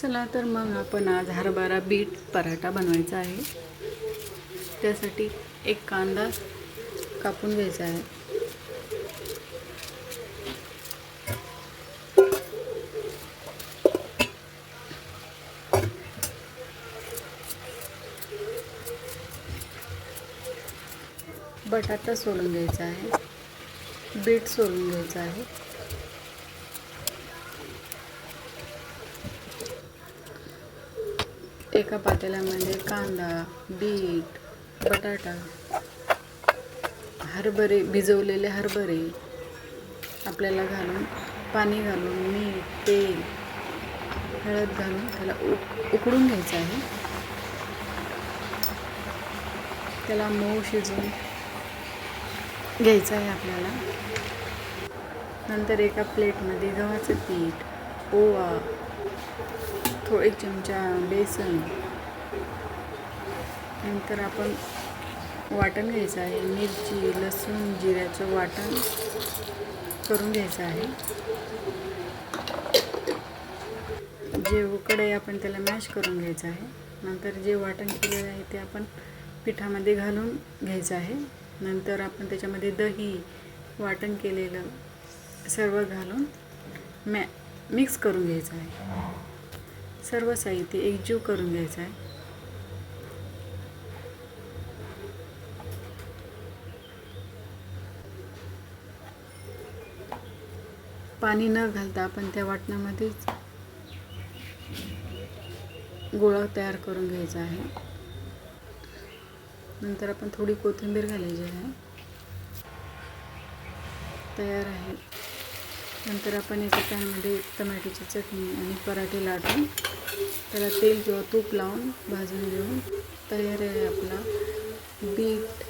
चला तर मग आपण आज हरभरा बीट पराठा बनवायचा आहे। त्यासाठी एक कांदा कापून घ्यायचा आहे। बटाटा सोलून घ्यायचा आहे, बीट सोलून घ्यायचा आहे। एका पातेल्यामध्ये कांदा, बीट, बटाटा, हरभरे, भिजवलेले हरभरे आपल्याला घालून, पाणी घालून, मीठ, तेल, हळद घालून त्याला उकडून घ्यायचं आहे। त्याला मऊ शिजवून घ्यायचं आहे आपल्याला। नंतर एका प्लेटमध्ये गव्हाचं पीठ, ओवा, एक चमचा बेसन, नंतर आपण वाटण घ्यायचं आहे। मिरची, लसूण, जिऱ्याचं वाटण करून घ्यायचं आहे। जे उकडे आपण त्याला मॅश करून घ्यायचं आहे। नंतर जे वाटण केलेलं आहे ते आपण पिठामध्ये घालून घ्यायचं आहे। नंतर आपण त्याच्यामध्ये दही, वाटण केलेलं सर्व घालून मिक्स करून घ्यायचं आहे। सर्व साहित्य एकजीव करून घ्यायचं आहे। पाणी न घालता आपण त्या वाटणामध्येच गोळा तयार करून घ्यायचा आहे। नंतर आपण थोडी कोथिंबीर घालायची आहे। तयार आहे। नंतर आपण एका पॅनमध्ये टोमॅटोची चटणी आणि पराठे लाटून त्याला तेल किंवा तूप लावून भाजून घेऊन तयार आहे आपला बीट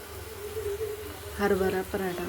हरभरा पराठा।